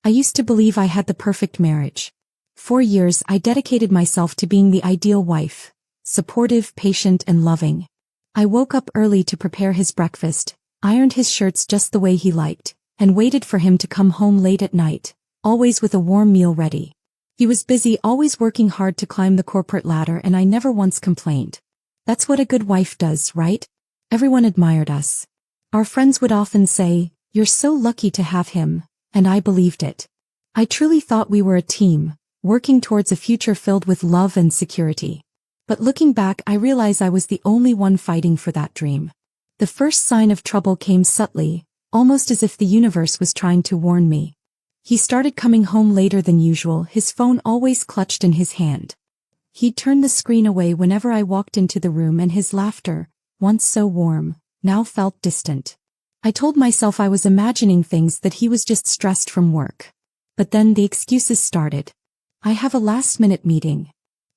I used to believe I had the perfect marriage. For years I dedicated myself to being the ideal wife, supportive, patient, and loving. I woke up early to prepare his breakfast, ironed his shirts just the way he liked, and waited for him to come home late at night, always with a warm meal ready. He was busy, always working hard to climb the corporate ladder, and I never once complained. That's what a good wife does, right? Everyone admired us. Our friends would often say, "You're so lucky to have him," and I believed it. I truly thought we were a team, working towards a future filled with love and security. But looking back, I realize I was the only one fighting for that dream. The first sign of trouble came subtly, almost as if the universe was trying to warn me. He started coming home later than usual, his phone always clutched in his hand. He'd turn the screen away whenever I walked into the room, and his laughter, once so warm, now felt distant. I told myself I was imagining things, that he was just stressed from work. But then the excuses started. "I have a last-minute meeting.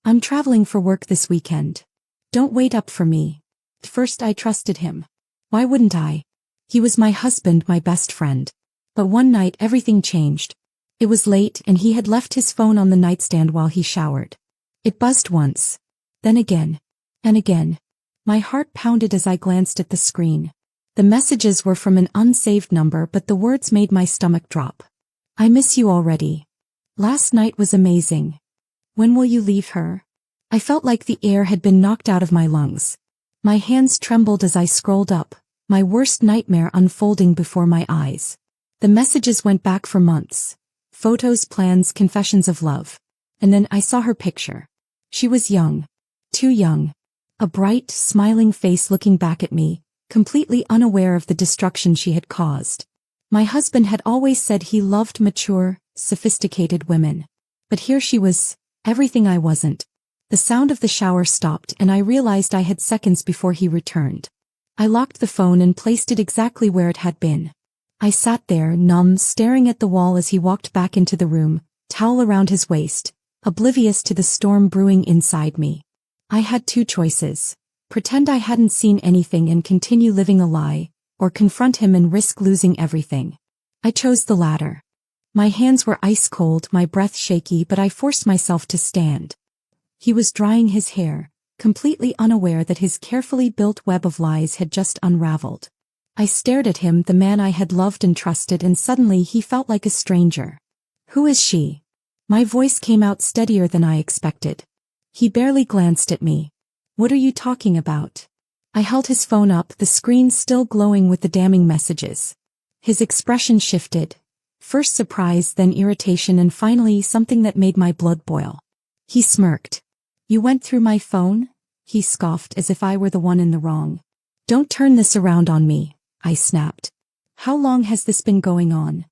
I'm traveling for work this weekend. Don't wait up for me." At first I trusted him. Why wouldn't I? He was my husband, my best friend. But one night everything changed. It was late, and he had left his phone on the nightstand while he showered. It buzzed once, then again, and again. My heart pounded as I glanced at the screen. The messages were from an unsaved number, but the words made my stomach drop. "I miss you already. Last night was amazing. When will you leave her?" I felt like the air had been knocked out of my lungs. My hands trembled as I scrolled up, my worst nightmare unfolding before my eyes. The messages went back for months. Photos, plans, confessions of love. And then I saw her picture. She was young. Too young. A bright, smiling face looking back at me, completely unaware of the destruction she had caused. My husband had always said he loved mature, sophisticated women. But here she was, everything I wasn't. The sound of the shower stopped, and I realized I had seconds before he returned. I locked the phone and placed it exactly where it had been. I sat there, numb, staring at the wall as he walked back into the room, towel around his waist, oblivious to the storm brewing inside me. I had two choices: pretend I hadn't seen anything and continue living a lie, or confront him and risk losing everything. I chose the latter. My hands were ice cold, my breath shaky, but I forced myself to stand. He was drying his hair, completely unaware that his carefully built web of lies had just unraveled. I stared at him, the man I had loved and trusted, and suddenly he felt like a stranger. "Who is she?" My voice came out steadier than I expected. He barely glanced at me. "What are you talking about?" I held his phone up, the screen still glowing with the damning messages. His expression shifted. First surprise, then irritation, and finally something that made my blood boil. He smirked. "You went through my phone?" He scoffed, as if I were the one in the wrong. "Don't turn this around on me," I snapped. "How long has this been going on?"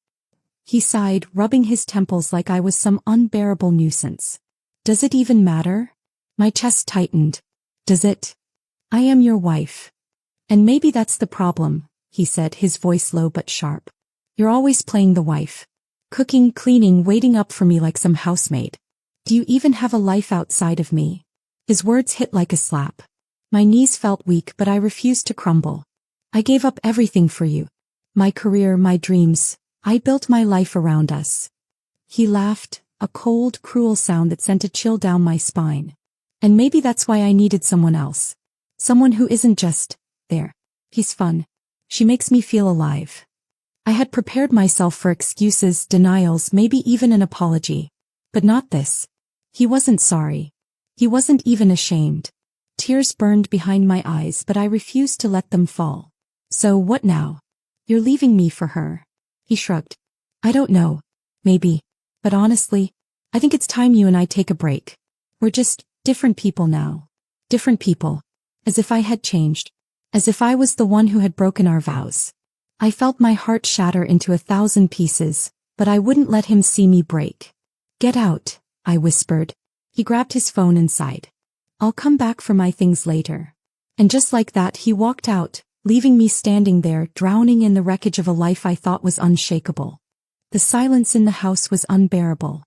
He sighed, rubbing his temples like I was some unbearable nuisance. "Does it even matter?" My chest tightened. "Does it? I am your wife. And maybe that's the problem," he said, his voice low but sharp. "You're always playing the wife. Cooking, cleaning, waiting up for me like some housemaid. Do you even have a life outside of me?" His words hit like a slap. My knees felt weak, but I refused to crumble. "I gave up everything for you. My career, my dreams. I built my life around us." He laughed, a cold, cruel sound that sent a chill down my spine. "And maybe that's why I needed someone else. Someone who isn't just there. He's fun. She makes me feel alive." I had prepared myself for excuses, denials, maybe even an apology. But not this. He wasn't sorry. He wasn't even ashamed. Tears burned behind my eyes, but I refused to let them fall. "So what now? You're leaving me for her?" He shrugged. "I don't know. Maybe. But honestly, I think it's time you and I take a break. We're just different people now." Different people. As if I had changed. As if I was the one who had broken our vows. I felt my heart shatter into 1,000 pieces, but I wouldn't let him see me break. "Get out," I whispered. He grabbed his phone and sighed. "I'll come back for my things later." And just like that he walked out, leaving me standing there, drowning in the wreckage of a life I thought was unshakable. The silence in the house was unbearable.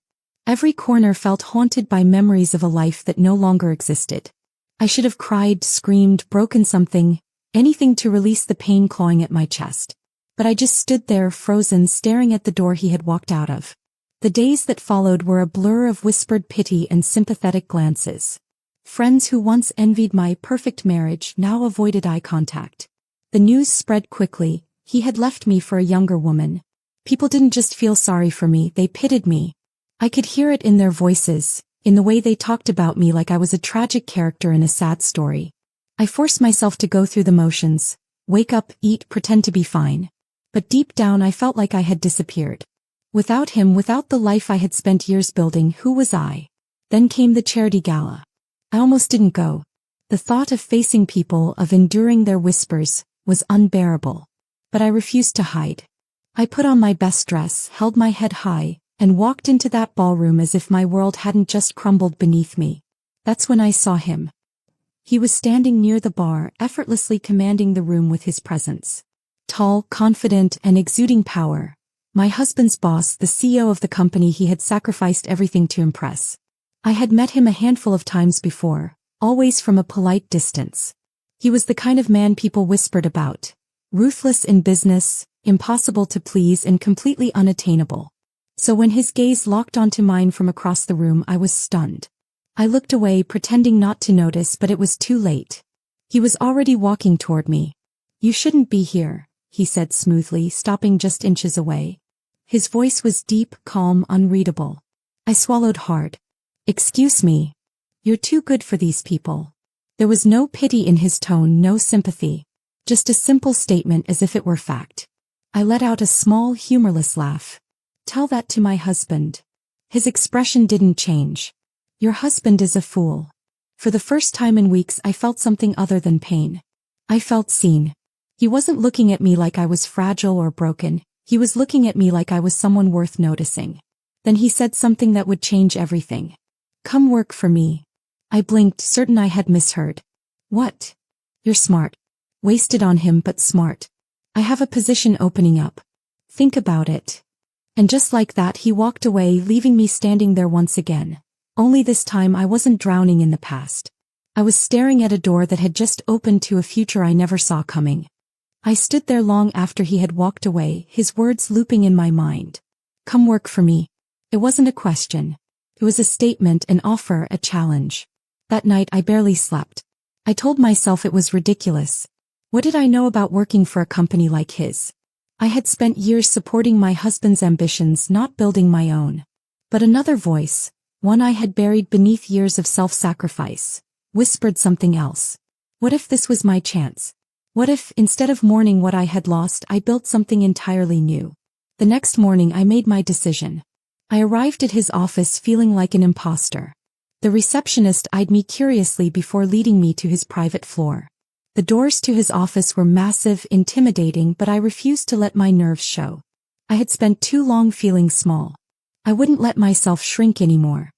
Every corner felt haunted by memories of a life that no longer existed. I should have cried, screamed, broken something, anything to release the pain clawing at my chest. But I just stood there, frozen, staring at the door he had walked out of. The days that followed were a blur of whispered pity and sympathetic glances. Friends who once envied my perfect marriage now avoided eye contact. The news spread quickly. He had left me for a younger woman. People didn't just feel sorry for me, they pitied me. I could hear it in their voices, in the way they talked about me like I was a tragic character in a sad story. I forced myself to go through the motions, wake up, eat, pretend to be fine. But deep down I felt like I had disappeared. Without him, without the life I had spent years building, who was I? Then came the charity gala. I almost didn't go. The thought of facing people, of enduring their whispers, was unbearable. But I refused to hide. I put on my best dress, held my head high, and walked into that ballroom as if my world hadn't just crumbled beneath me. That's when I saw him. He was standing near the bar, effortlessly commanding the room with his presence. Tall, confident, and exuding power. My husband's boss, the CEO of the company he had sacrificed everything to impress. I had met him a handful of times before, always from a polite distance. He was the kind of man people whispered about. Ruthless in business, impossible to please, and completely unattainable. So when his gaze locked onto mine from across the room, I was stunned. I looked away, pretending not to notice, but it was too late. He was already walking toward me. "You shouldn't be here," he said smoothly, stopping just inches away. His voice was deep, calm, unreadable. I swallowed hard. "Excuse me. You're too good for these people." There was no pity in his tone, no sympathy. Just a simple statement as if it were fact. I let out a small, humorless laugh. "Tell that to my husband." His expression didn't change. "Your husband is a fool." For the first time in weeks I felt something other than pain. I felt seen. He wasn't looking at me like I was fragile or broken, he was looking at me like I was someone worth noticing. Then he said something that would change everything. "Come work for me." I blinked, certain I had misheard. "What?" "You're smart." Wasted on him, but smart. "I have a position opening up. Think about it." And just like that he walked away, leaving me standing there once again. Only this time I wasn't drowning in the past. I was staring at a door that had just opened to a future I never saw coming. I stood there long after he had walked away, his words looping in my mind. "Come work for me." It wasn't a question. It was a statement, an offer, a challenge. That night I barely slept. I told myself it was ridiculous. What did I know about working for a company like his? I had spent years supporting my husband's ambitions, not building my own. But another voice, one I had buried beneath years of self-sacrifice, whispered something else. What if this was my chance? What if, instead of mourning what I had lost, I built something entirely new? The next morning I made my decision. I arrived at his office feeling like an imposter. The receptionist eyed me curiously before leading me to his private floor. The doors to his office were massive, intimidating, but I refused to let my nerves show. I had spent too long feeling small. I wouldn't let myself shrink anymore.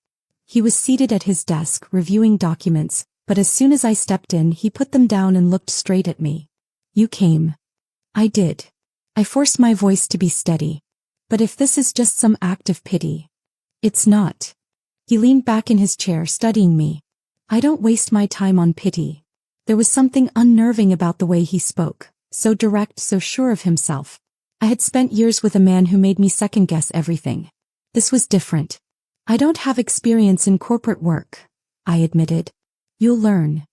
He was seated at his desk, reviewing documents, but as soon as I stepped in, he put them down and looked straight at me. "You came." I did. I forced my voice to be steady. "But if this is just some act of pity." "It's not." He leaned back in his chair, studying me. "I don't waste my time on pity." There was something unnerving about the way he spoke, so direct, so sure of himself. I had spent years with a man who made me second-guess everything. This was different. "I don't have experience in corporate work," I admitted. "You'll learn."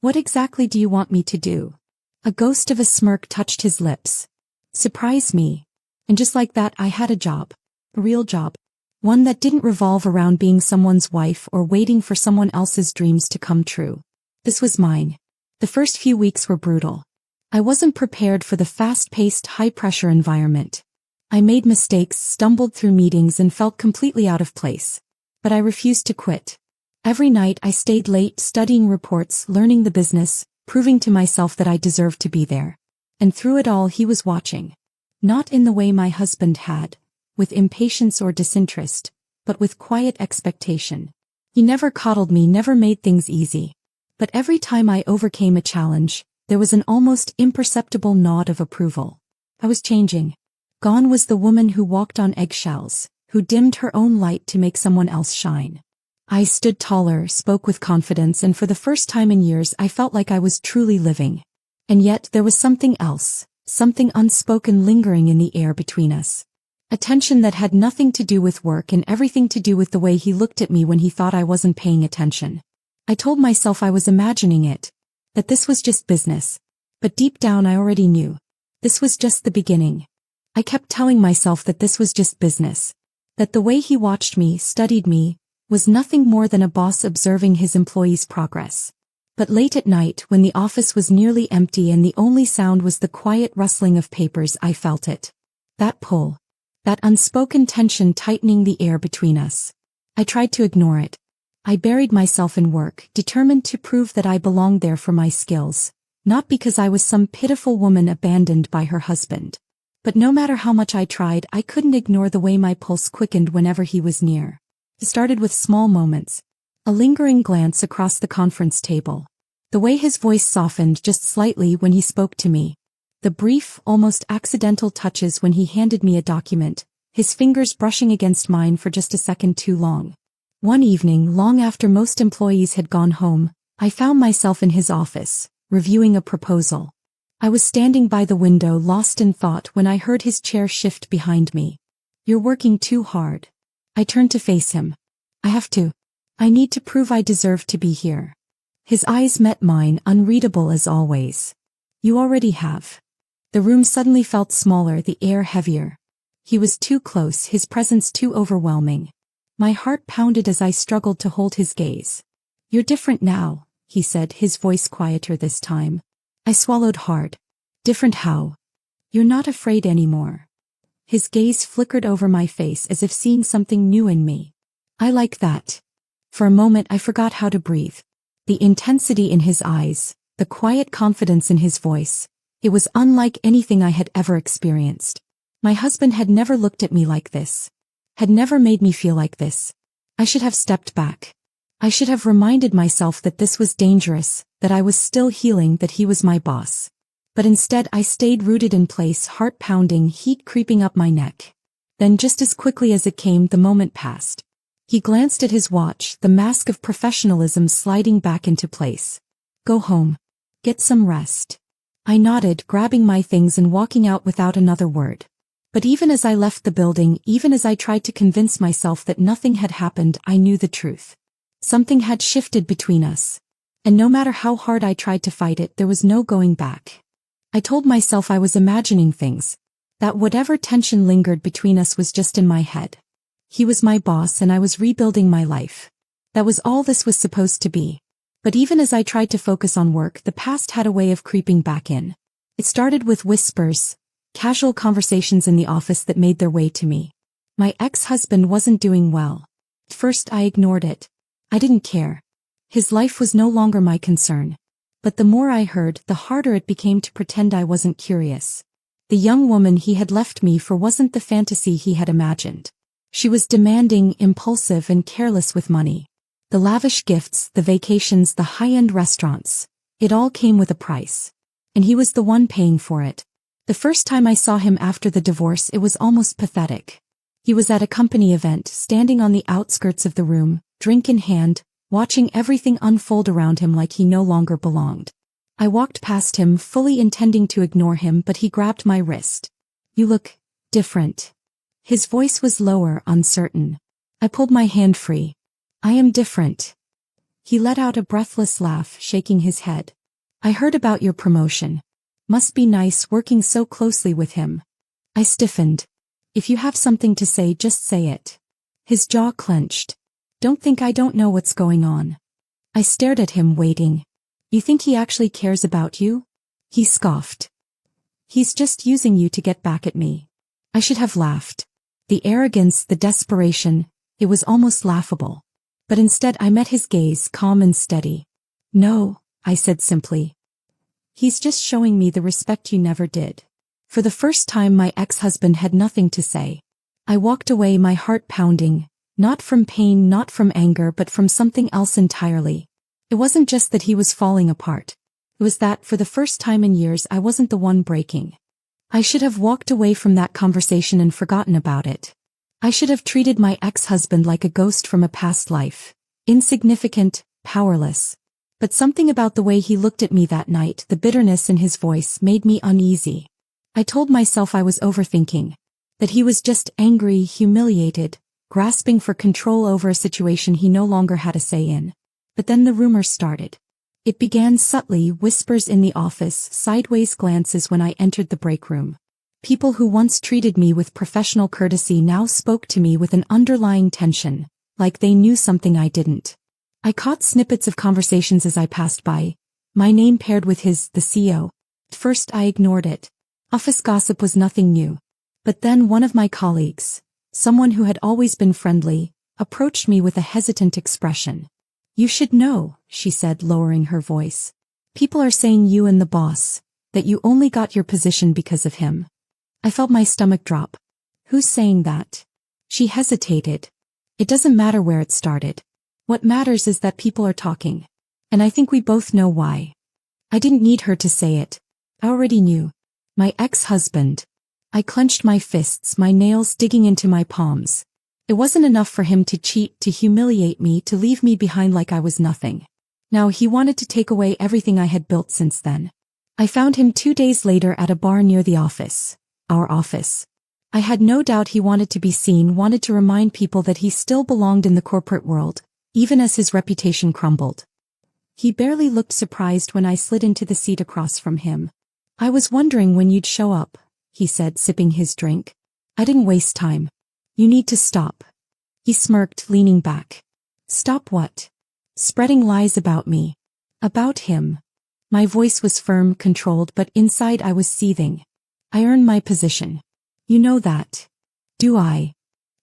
"What exactly do you want me to do?" A ghost of a smirk touched his lips. "Surprise me." And just like that I had a job. A real job. One that didn't revolve around being someone's wife or waiting for someone else's dreams to come true. This was mine. The first few weeks were brutal. I wasn't prepared for the fast-paced, high-pressure environment. I made mistakes, stumbled through meetings, and felt completely out of place. But I refused to quit. Every night I stayed late, studying reports, learning the business, proving to myself that I deserved to be there. And through it all he was watching. Not in the way my husband had, with impatience or disinterest, but with quiet expectation. He never coddled me, never made things easy. But every time I overcame a challenge, there was an almost imperceptible nod of approval. I was changing. Gone was the woman who walked on eggshells, who dimmed her own light to make someone else shine. I stood taller, spoke with confidence, and for the first time in years I felt like I was truly living. And yet there was something else, something unspoken lingering in the air between us. A tension that had nothing to do with work and everything to do with the way he looked at me when he thought I wasn't paying attention. I told myself I was imagining it, that this was just business. But deep down I already knew. This was just the beginning. I kept telling myself that this was just business. That the way he watched me, studied me, was nothing more than a boss observing his employees' progress. But late at night, when the office was nearly empty and the only sound was the quiet rustling of papers, I felt it. That pull. That unspoken tension tightening the air between us. I tried to ignore it. I buried myself in work, determined to prove that I belonged there for my skills, not because I was some pitiful woman abandoned by her husband. But no matter how much I tried, I couldn't ignore the way my pulse quickened whenever he was near. It started with small moments. A lingering glance across the conference table. The way his voice softened just slightly when he spoke to me. The brief, almost accidental touches when he handed me a document, his fingers brushing against mine for just a second too long. One evening, long after most employees had gone home, I found myself in his office, reviewing a proposal. I was standing by the window lost in thought when I heard his chair shift behind me. "You're working too hard." I turned to face him. "I have to. I need to prove I deserve to be here." His eyes met mine, unreadable as always. "You already have." The room suddenly felt smaller, the air heavier. He was too close, his presence too overwhelming. My heart pounded as I struggled to hold his gaze. "You're different now," he said, his voice quieter this time. I swallowed hard. "Different how?" "You're not afraid anymore." His gaze flickered over my face as if seeing something new in me. "I like that." For a moment I forgot how to breathe. The intensity in his eyes, the quiet confidence in his voice. It was unlike anything I had ever experienced. My husband had never looked at me like this. Had never made me feel like this. I should have stepped back. I should have reminded myself that this was dangerous, that I was still healing, that he was my boss. But instead I stayed rooted in place, heart pounding, heat creeping up my neck. Then just as quickly as it came, the moment passed. He glanced at his watch, the mask of professionalism sliding back into place. "Go home. Get some rest." I nodded, grabbing my things and walking out without another word. But even as I left the building, even as I tried to convince myself that nothing had happened, I knew the truth. Something had shifted between us. And no matter how hard I tried to fight it, there was no going back. I told myself I was imagining things. That whatever tension lingered between us was just in my head. He was my boss and I was rebuilding my life. That was all this was supposed to be. But even as I tried to focus on work, the past had a way of creeping back in. It started with whispers, casual conversations in the office that made their way to me. My ex-husband wasn't doing well. At first I ignored it. I didn't care. His life was no longer my concern. But the more I heard, the harder it became to pretend I wasn't curious. The young woman he had left me for wasn't the fantasy he had imagined. She was demanding, impulsive, and careless with money. The lavish gifts, the vacations, the high-end restaurants. It all came with a price. And he was the one paying for it. The first time I saw him after the divorce, it was almost pathetic. He was at a company event, standing on the outskirts of the room, drink in hand, watching everything unfold around him like he no longer belonged. I walked past him, fully intending to ignore him, but he grabbed my wrist. "You look different." His voice was lower, uncertain. I pulled my hand free. "I am different." He let out a breathless laugh, shaking his head. "I heard about your promotion. Must be nice working so closely with him." I stiffened. "If you have something to say, just say it." His jaw clenched. "Don't think I don't know what's going on." I stared at him, waiting. "You think he actually cares about you?" He scoffed. "He's just using you to get back at me." I should have laughed. The arrogance, the desperation, it was almost laughable. But instead I met his gaze, calm and steady. "No," I said simply. "He's just showing me the respect you never did." For the first time my ex-husband had nothing to say. I walked away, my heart pounding, not from pain, not from anger, but from something else entirely. It wasn't just that he was falling apart. It was that, for the first time in years, I wasn't the one breaking. I should have walked away from that conversation and forgotten about it. I should have treated my ex-husband like a ghost from a past life. Insignificant, powerless. But something about the way he looked at me that night, the bitterness in his voice, made me uneasy. I told myself I was overthinking. That he was just angry, humiliated, grasping for control over a situation he no longer had a say in. But then the rumors started. It began subtly, whispers in the office, sideways glances when I entered the break room. People who once treated me with professional courtesy now spoke to me with an underlying tension, like they knew something I didn't. I caught snippets of conversations as I passed by, my name paired with his, the CEO. At first I ignored it. Office gossip was nothing new. But then one of my colleagues, someone who had always been friendly, approached me with a hesitant expression. "You should know," she said, lowering her voice. "People are saying you and the boss, that you only got your position because of him." I felt my stomach drop. "Who's saying that?" She hesitated. "It doesn't matter where it started. What matters is that people are talking. And I think we both know why." I didn't need her to say it. I already knew. My ex-husband. I clenched my fists, my nails digging into my palms. It wasn't enough for him to cheat, to humiliate me, to leave me behind like I was nothing. Now he wanted to take away everything I had built since then. I found him 2 days later at a bar near the office. Our office. I had no doubt he wanted to be seen, wanted to remind people that he still belonged in the corporate world, even as his reputation crumbled. He barely looked surprised when I slid into the seat across from him. "I was wondering when you'd show up," he said, sipping his drink. "I didn't waste time. You need to stop." He smirked, leaning back. "Stop what?" "Spreading lies about me. About him." My voice was firm, controlled, but inside I was seething. "I earned my position. You know that." "Do I?"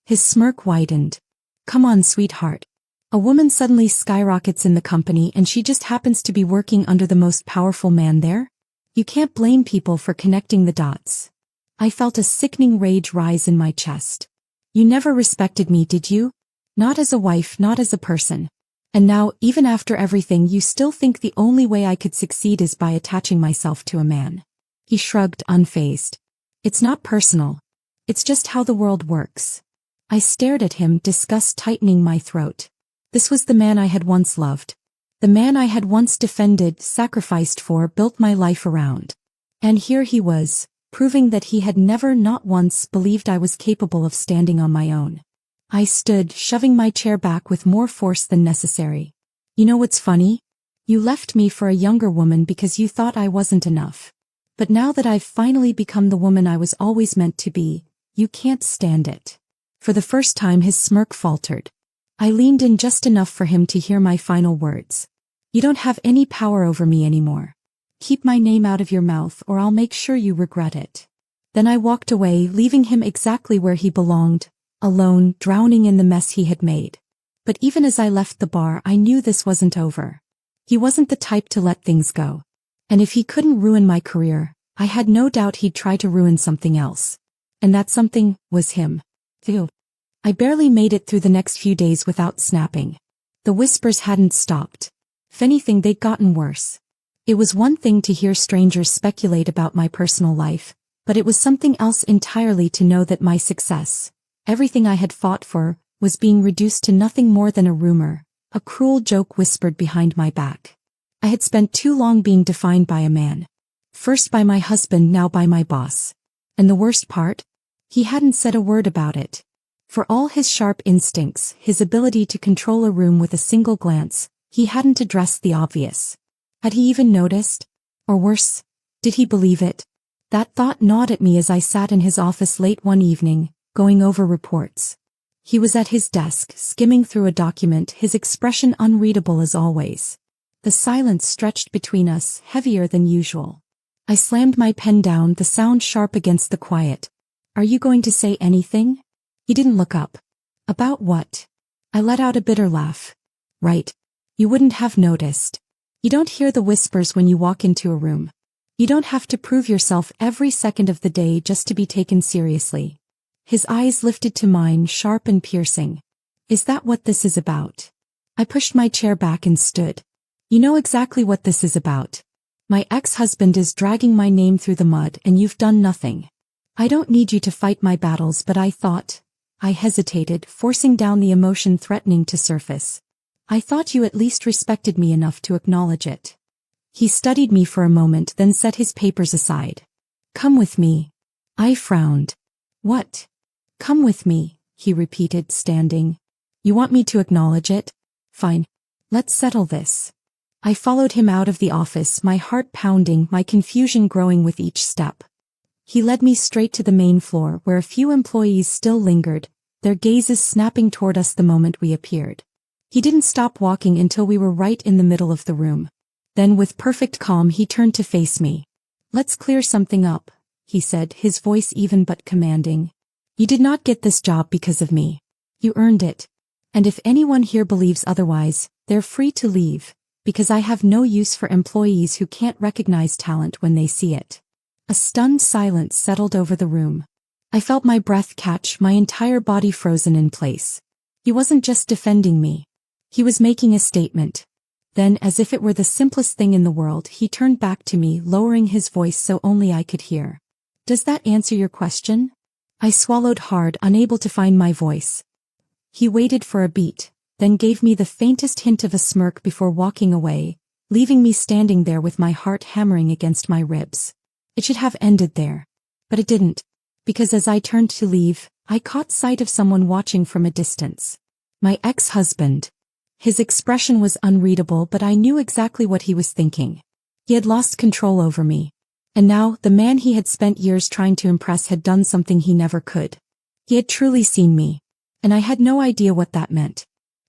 His smirk widened. "Come on, sweetheart. A woman suddenly skyrockets in the company and she just happens to be working under the most powerful man there? You can't blame people for connecting the dots." I felt a sickening rage rise in my chest. "You never respected me, did you? Not as a wife, not as a person. And now, even after everything, you still think the only way I could succeed is by attaching myself to a man." He shrugged, unfazed. "It's not personal. It's just how the world works." I stared at him, disgust tightening my throat. This was the man I had once loved. The man I had once defended, sacrificed for, built my life around. And here he was, proving that he had never, not once, believed I was capable of standing on my own. I stood, shoving my chair back with more force than necessary. "You know what's funny? You left me for a younger woman because you thought I wasn't enough. But now that I've finally become the woman I was always meant to be, you can't stand it." For the first time his smirk faltered. I leaned in just enough for him to hear my final words. "You don't have any power over me anymore. Keep my name out of your mouth or I'll make sure you regret it." Then I walked away, leaving him exactly where he belonged, alone, drowning in the mess he had made. But even as I left the bar, I knew this wasn't over. He wasn't the type to let things go. And if he couldn't ruin my career, I had no doubt he'd try to ruin something else. And that something was him. Phew. I barely made it through the next few days without snapping. The whispers hadn't stopped. If anything, they'd gotten worse. It was one thing to hear strangers speculate about my personal life, but it was something else entirely to know that my success, everything I had fought for, was being reduced to nothing more than a rumor, a cruel joke whispered behind my back. I had spent too long being defined by a man. First by my husband, now by my boss. And the worst part? He hadn't said a word about it. For all his sharp instincts, his ability to control a room with a single glance, he hadn't addressed the obvious. Had he even noticed? Or worse, did he believe it? That thought gnawed at me as I sat in his office late one evening, going over reports. He was at his desk, skimming through a document, his expression unreadable as always. The silence stretched between us, heavier than usual. I slammed my pen down, the sound sharp against the quiet. "Are you going to say anything?" He didn't look up. "About what?" I let out a bitter laugh. "Right. You wouldn't have noticed. You don't hear the whispers when you walk into a room. You don't have to prove yourself every second of the day just to be taken seriously." His eyes lifted to mine, sharp and piercing. "Is that what this is about?" I pushed my chair back and stood. "You know exactly what this is about. My ex-husband is dragging my name through the mud and you've done nothing. I don't need you to fight my battles, but I thought..." I hesitated, forcing down the emotion threatening to surface. "I thought you at least respected me enough to acknowledge it." He studied me for a moment, then set his papers aside. "Come with me." I frowned. "What?" Come with me, he repeated, standing. You want me to acknowledge it? Fine. Let's settle this. I followed him out of the office, my heart pounding, my confusion growing with each step. He led me straight to the main floor where a few employees still lingered, their gazes snapping toward us the moment we appeared. He didn't stop walking until we were right in the middle of the room. Then with perfect calm he turned to face me. Let's clear something up, he said, his voice even but commanding. You did not get this job because of me. You earned it. And if anyone here believes otherwise, they're free to leave, because I have no use for employees who can't recognize talent when they see it. A stunned silence settled over the room. I felt my breath catch, my entire body frozen in place. He wasn't just defending me. He was making a statement. Then, as if it were the simplest thing in the world, he turned back to me, lowering his voice so only I could hear. Does that answer your question? I swallowed hard, unable to find my voice. He waited for a beat, then gave me the faintest hint of a smirk before walking away, leaving me standing there with my heart hammering against my ribs. It should have ended there. But it didn't. Because as I turned to leave, I caught sight of someone watching from a distance. My ex-husband. His expression was unreadable, but I knew exactly what he was thinking. He had lost control over me. And now, the man he had spent years trying to impress had done something he never could. He had truly seen me. And I had no idea what that meant.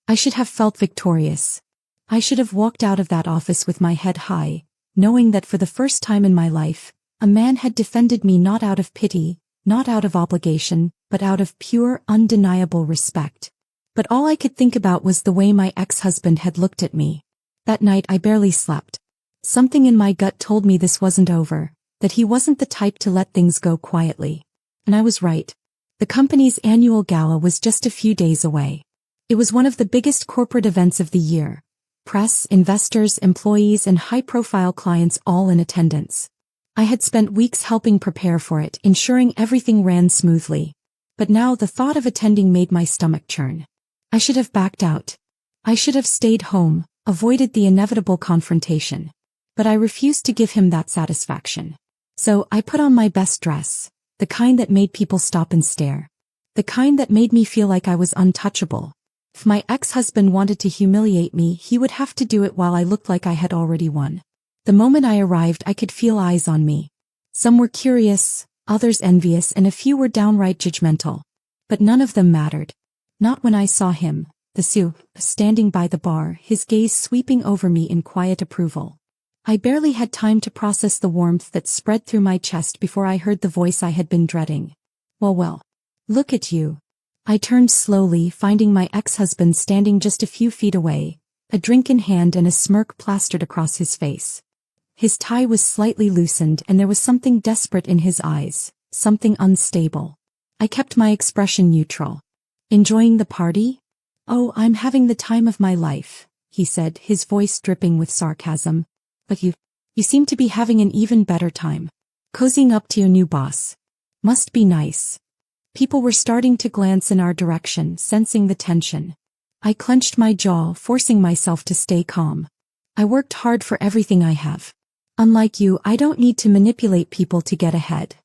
I should have felt victorious. I should have walked out of that office with my head high, knowing that for the first time in my life, a man had defended me not out of pity, not out of obligation, but out of pure, undeniable respect. But all I could think about was the way my ex-husband had looked at me. That night I barely slept. Something in my gut told me this wasn't over, that he wasn't the type to let things go quietly. And I was right. The company's annual gala was just a few days away. It was one of the biggest corporate events of the year. Press, investors, employees, and high-profile clients all in attendance. I had spent weeks helping prepare for it, ensuring everything ran smoothly. But now the thought of attending made my stomach churn. I should have backed out. I should have stayed home, avoided the inevitable confrontation. But I refused to give him that satisfaction. So I put on my best dress, the kind that made people stop and stare. The kind that made me feel like I was untouchable. If my ex-husband wanted to humiliate me, he would have to do it while I looked like I had already won. The moment I arrived, I could feel eyes on me. Some were curious, others envious, and a few were downright judgmental. But none of them mattered. Not when I saw him, the CEO, standing by the bar, his gaze sweeping over me in quiet approval. I barely had time to process the warmth that spread through my chest before I heard the voice I had been dreading. Well, look at you. I turned slowly, finding my ex-husband standing just a few feet away, a drink in hand and a smirk plastered across his face. His tie was slightly loosened and there was something desperate in his eyes, something unstable. I kept my expression neutral. Enjoying the party? Oh, I'm having the time of my life, he said, his voice dripping with sarcasm. But you seem to be having an even better time. Cozying up to your new boss. Must be nice. People were starting to glance in our direction, sensing the tension. I clenched my jaw, forcing myself to stay calm. I worked hard for everything I have. Unlike you, I don't need to manipulate people to get ahead.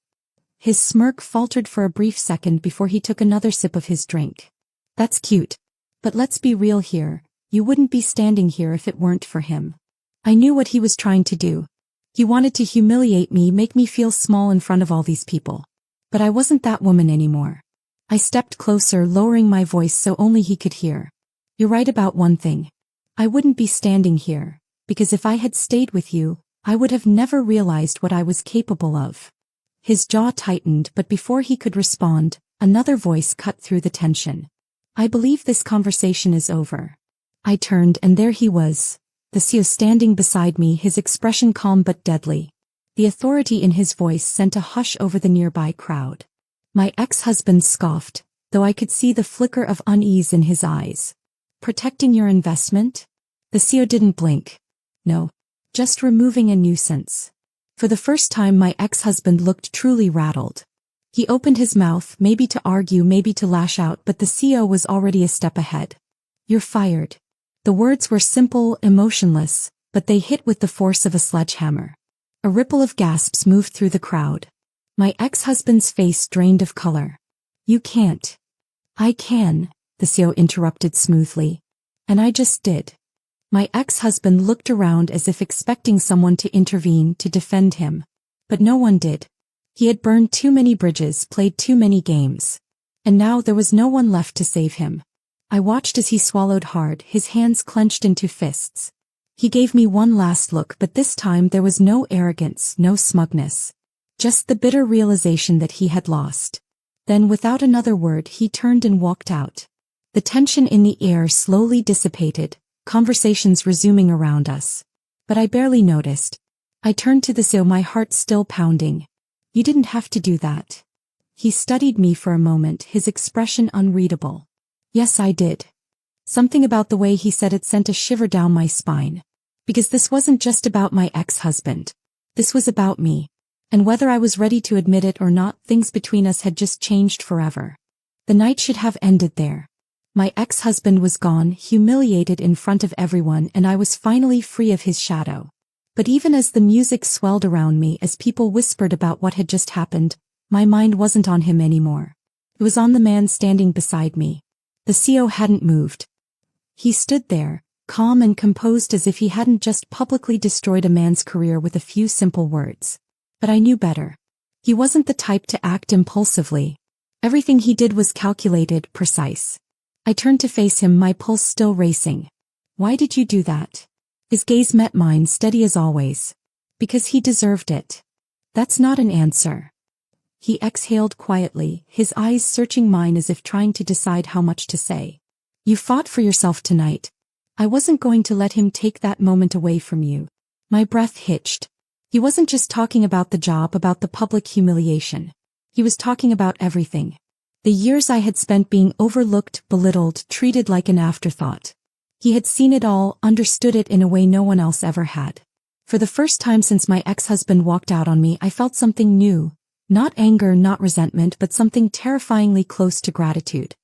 His smirk faltered for a brief second before he took another sip of his drink. That's cute. But let's be real here, you wouldn't be standing here if it weren't for him. I knew what he was trying to do. He wanted to humiliate me, make me feel small in front of all these people. But I wasn't that woman anymore. I stepped closer, lowering my voice so only he could hear. You're right about one thing. I wouldn't be standing here, because if I had stayed with you, I would have never realized what I was capable of. His jaw tightened, but before he could respond, another voice cut through the tension. I believe this conversation is over. I turned and there he was, the CEO standing beside me, his expression calm but deadly. The authority in his voice sent a hush over the nearby crowd. My ex-husband scoffed, though I could see the flicker of unease in his eyes. Protecting your investment? The CEO didn't blink. No. Just removing a nuisance. For the first time my ex-husband looked truly rattled. He opened his mouth, maybe to argue, maybe to lash out, but the CEO was already a step ahead. You're fired. The words were simple, emotionless, but they hit with the force of a sledgehammer. A ripple of gasps moved through the crowd. My ex-husband's face drained of color. You can't. I can, the CEO interrupted smoothly. And I just did. My ex-husband looked around as if expecting someone to intervene to defend him. But no one did. He had burned too many bridges, played too many games. And now there was no one left to save him. I watched as he swallowed hard, his hands clenched into fists. He gave me one last look, but this time there was no arrogance, no smugness. Just the bitter realization that he had lost. Then without another word he turned and walked out. The tension in the air slowly dissipated, conversations resuming around us. But I barely noticed. I turned to the CEO, my heart still pounding. You didn't have to do that. He studied me for a moment, his expression unreadable. Yes, I did. Something about the way he said it sent a shiver down my spine. Because this wasn't just about my ex-husband. This was about me. And whether I was ready to admit it or not, things between us had just changed forever. The night should have ended there. My ex-husband was gone, humiliated in front of everyone, and I was finally free of his shadow. But even as the music swelled around me, as people whispered about what had just happened, my mind wasn't on him anymore. It was on the man standing beside me. The CEO hadn't moved. He stood there, calm and composed, as if he hadn't just publicly destroyed a man's career with a few simple words. But I knew better. He wasn't the type to act impulsively. Everything he did was calculated, precise. I turned to face him, my pulse still racing. Why did you do that? His gaze met mine, steady as always. Because he deserved it. That's not an answer. He exhaled quietly, his eyes searching mine as if trying to decide how much to say. You fought for yourself tonight. I wasn't going to let him take that moment away from you. My breath hitched. He wasn't just talking about the job, about the public humiliation. He was talking about everything. The years I had spent being overlooked, belittled, treated like an afterthought. He had seen it all, understood it in a way no one else ever had. For the first time since my ex-husband walked out on me, I felt something new. Not anger, not resentment, but something terrifyingly close to gratitude.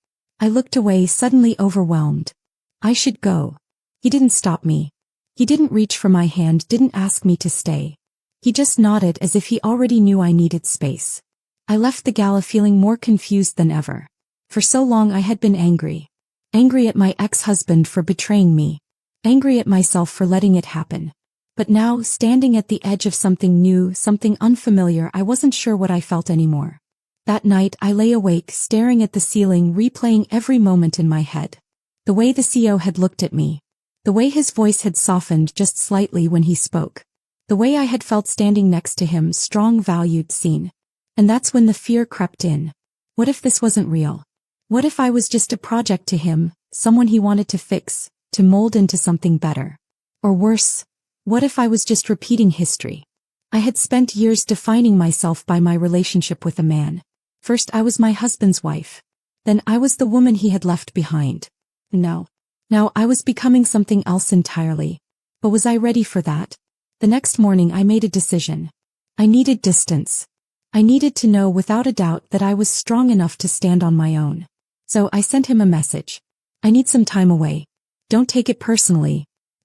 I looked away, suddenly overwhelmed. I should go. He didn't stop me. He didn't reach for my hand, didn't ask me to stay. He just nodded as if he already knew I needed space. I left the gala feeling more confused than ever. For so long I had been angry. Angry at my ex-husband for betraying me. Angry at myself for letting it happen. But now, standing at the edge of something new, something unfamiliar, I wasn't sure what I felt anymore. That night I lay awake, staring at the ceiling, replaying every moment in my head. The way the CEO had looked at me. The way his voice had softened just slightly when he spoke. The way I had felt standing next to him, strong, valued, seen. And that's when the fear crept in. What if this wasn't real? What if I was just a project to him, someone he wanted to fix, to mold into something better? Or worse, what if I was just repeating history? I had spent years defining myself by my relationship with a man. First I was my husband's wife. Then I was the woman he had left behind. Now I was becoming something else entirely. But was I ready for that? The next morning I made a decision. I needed distance. I needed to know without a doubt that I was strong enough to stand on my own. So I sent him a message. I need some time away. Don't take it personally.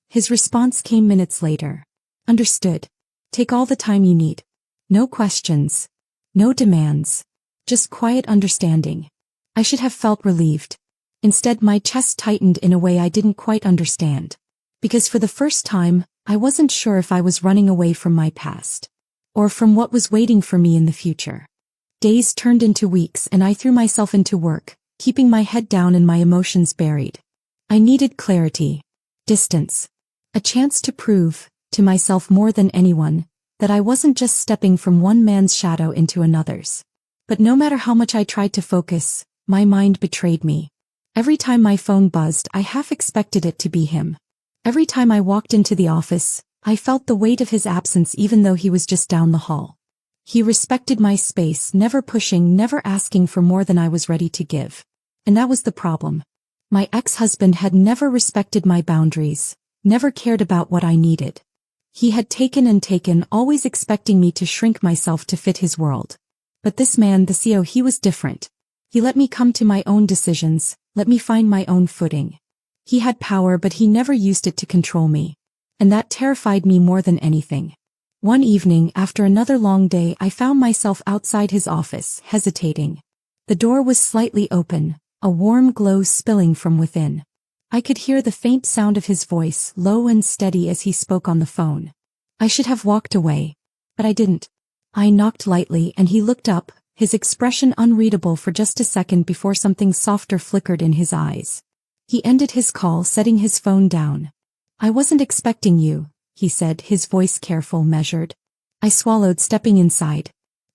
His response came minutes later. Understood. Take all the time you need. No questions. No demands. Just quiet understanding. I should have felt relieved. Instead, my chest tightened in a way I didn't quite understand. Because for the first time, I wasn't sure if I was running away from my past. Or from what was waiting for me in the future. Days turned into weeks and I threw myself into work, keeping my head down and my emotions buried. I needed clarity. Distance. A chance to prove, to myself more than anyone, that I wasn't just stepping from one man's shadow into another's. But no matter how much I tried to focus, my mind betrayed me. Every time my phone buzzed, I half expected it to be him. Every time I walked into the office, I felt the weight of his absence even though he was just down the hall. He respected my space, never pushing, never asking for more than I was ready to give. And that was the problem. My ex-husband had never respected my boundaries, never cared about what I needed. He had taken and taken, always expecting me to shrink myself to fit his world. But this man, the CEO, he was different. He let me come to my own decisions, let me find my own footing. He had power, but he never used it to control me. And that terrified me more than anything. One evening, after another long day, I found myself outside his office, hesitating. The door was slightly open, a warm glow spilling from within. I could hear the faint sound of his voice, low and steady as he spoke on the phone. I should have walked away. But I didn't. I knocked lightly and he looked up, his expression unreadable for just a second before something softer flickered in his eyes. He ended his call, setting his phone down. "I wasn't expecting you," he said, his voice careful, measured. I swallowed, stepping inside.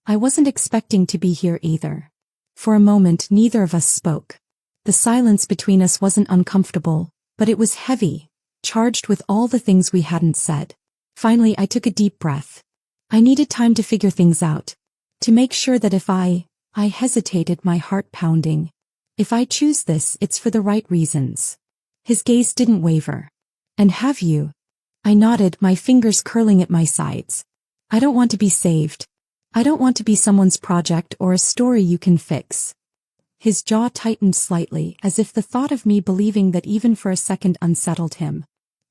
"I wasn't expecting to be here either." For a moment neither of us spoke. The silence between us wasn't uncomfortable, but it was heavy, charged with all the things we hadn't said. Finally I took a deep breath. I needed time to figure things out. To make sure that if I hesitated, my heart pounding. If I choose this, it's for the right reasons. His gaze didn't waver. "And have you?" I nodded, my fingers curling at my sides. "I don't want to be saved. I don't want to be someone's project or a story you can fix." His jaw tightened slightly, as if the thought of me believing that even for a second unsettled him.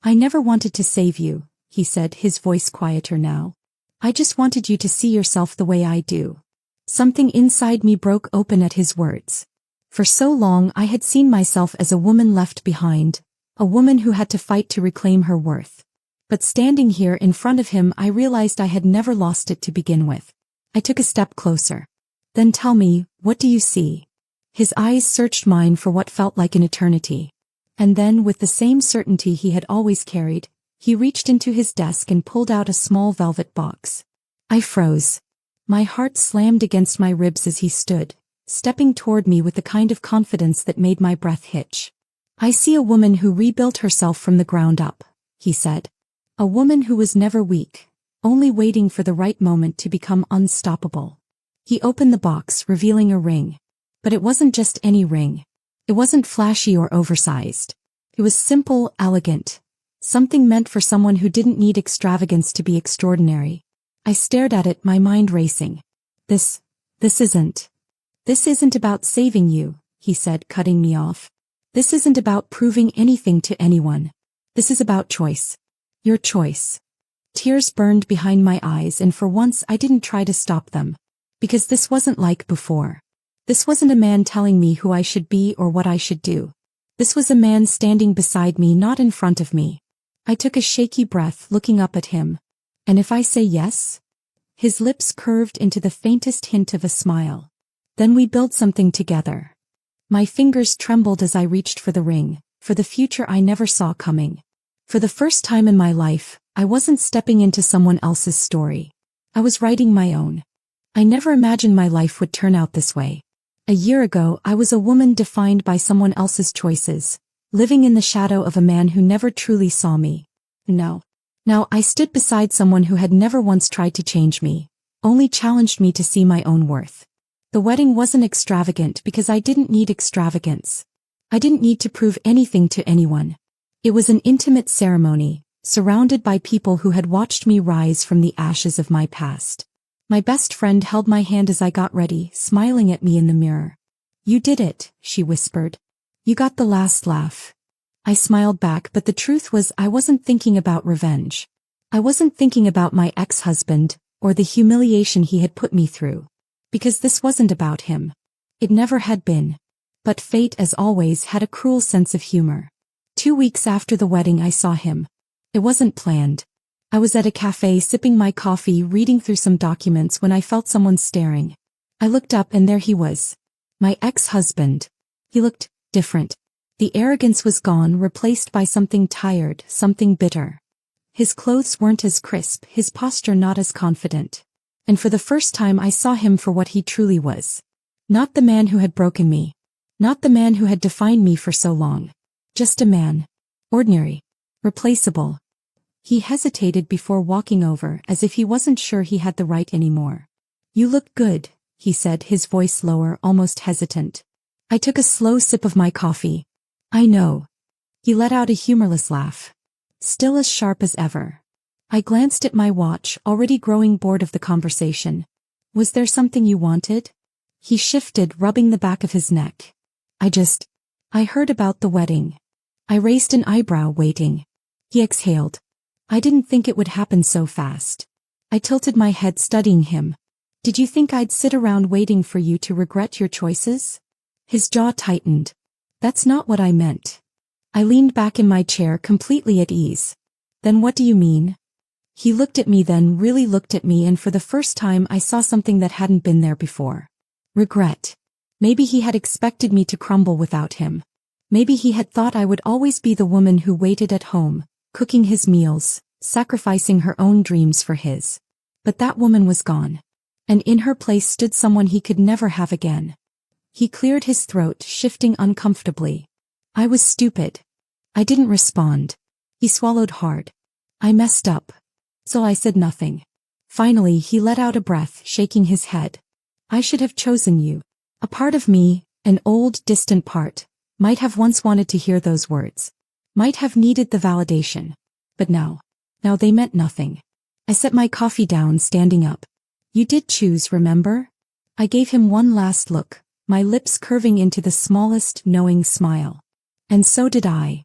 "I never wanted to save you," he said, his voice quieter now. "I just wanted you to see yourself the way I do." Something inside me broke open at his words. For so long I had seen myself as a woman left behind, a woman who had to fight to reclaim her worth. But standing here in front of him, I realized I had never lost it to begin with. I took a step closer. "Then tell me, what do you see?" His eyes searched mine for what felt like an eternity. And then, with the same certainty he had always carried, he reached into his desk and pulled out a small velvet box. I froze. My heart slammed against my ribs as he stood, stepping toward me with the kind of confidence that made my breath hitch. "I see a woman who rebuilt herself from the ground up," he said. "A woman who was never weak, only waiting for the right moment to become unstoppable." He opened the box, revealing a ring. But it wasn't just any ring. It wasn't flashy or oversized. It was simple, elegant. Something meant for someone who didn't need extravagance to be extraordinary. I stared at it, my mind racing. This isn't about saving you," he said, cutting me off. "This isn't about proving anything to anyone. This is about choice. Your choice." Tears burned behind my eyes, and for once I didn't try to stop them. Because this wasn't like before. This wasn't a man telling me who I should be or what I should do. This was a man standing beside me, not in front of me. I took a shaky breath, looking up at him. "And if I say yes?" His lips curved into the faintest hint of a smile. "Then we build something together." My fingers trembled as I reached for the ring, for the future I never saw coming. For the first time in my life, I wasn't stepping into someone else's story. I was writing my own. I never imagined my life would turn out this way. A year ago, I was a woman defined by someone else's choices, living in the shadow of a man who never truly saw me. Now I stood beside someone who had never once tried to change me, only challenged me to see my own worth. The wedding wasn't extravagant because I didn't need extravagance. I didn't need to prove anything to anyone. It was an intimate ceremony, surrounded by people who had watched me rise from the ashes of my past. My best friend held my hand as I got ready, smiling at me in the mirror. "You did it," she whispered. "You got the last laugh." I smiled back, but the truth was I wasn't thinking about revenge. I wasn't thinking about my ex-husband, or the humiliation he had put me through. Because this wasn't about him. It never had been. But fate, as always, had a cruel sense of humor. 2 weeks after the wedding I saw him. It wasn't planned. I was at a cafe sipping my coffee, reading through some documents when I felt someone staring. I looked up and there he was. My ex-husband. He looked different. The arrogance was gone, replaced by something tired, something bitter. His clothes weren't as crisp, his posture not as confident. And for the first time I saw him for what he truly was. Not the man who had broken me. Not the man who had defined me for so long. Just a man. Ordinary. Replaceable. He hesitated before walking over, as if he wasn't sure he had the right anymore. "You look good," he said, his voice lower, almost hesitant. I took a slow sip of my coffee. "I know." He let out a humorless laugh. Still as sharp as ever. I glanced at my watch, already growing bored of the conversation. "Was there something you wanted?" He shifted, rubbing the back of his neck. I heard about the wedding." I raised an eyebrow, waiting. He exhaled. "I didn't think it would happen so fast." I tilted my head, studying him. Did you think I'd sit around waiting for you to regret your choices? His jaw tightened. That's not what I meant. I leaned back in my chair completely at ease. Then what do you mean? He looked at me, then really looked at me, and for the first time I saw something that hadn't been there before. Regret. Maybe he had expected me to crumble without him. Maybe he had thought I would always be the woman who waited at home, cooking his meals, sacrificing her own dreams for his. But that woman was gone. And in her place stood someone he could never have again. He cleared his throat, shifting uncomfortably. I was stupid. I didn't respond. He swallowed hard. I messed up. So I said nothing. Finally he let out a breath, shaking his head. I should have chosen you. A part of me, an old, distant part, might have once wanted to hear those words. Might have needed the validation. But now they meant nothing. I set my coffee down, standing up. You did choose, remember? I gave him one last look, my lips curving into the smallest, knowing smile. And so did I.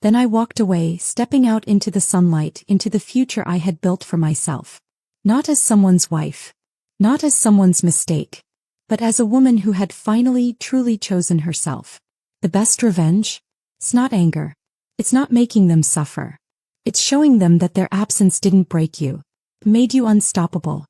Then I walked away, stepping out into the sunlight, into the future I had built for myself. Not as someone's wife. Not as someone's mistake. But as a woman who had finally, truly chosen herself. The best revenge? It's not anger. It's not making them suffer. It's showing them that their absence didn't break you. It made you unstoppable.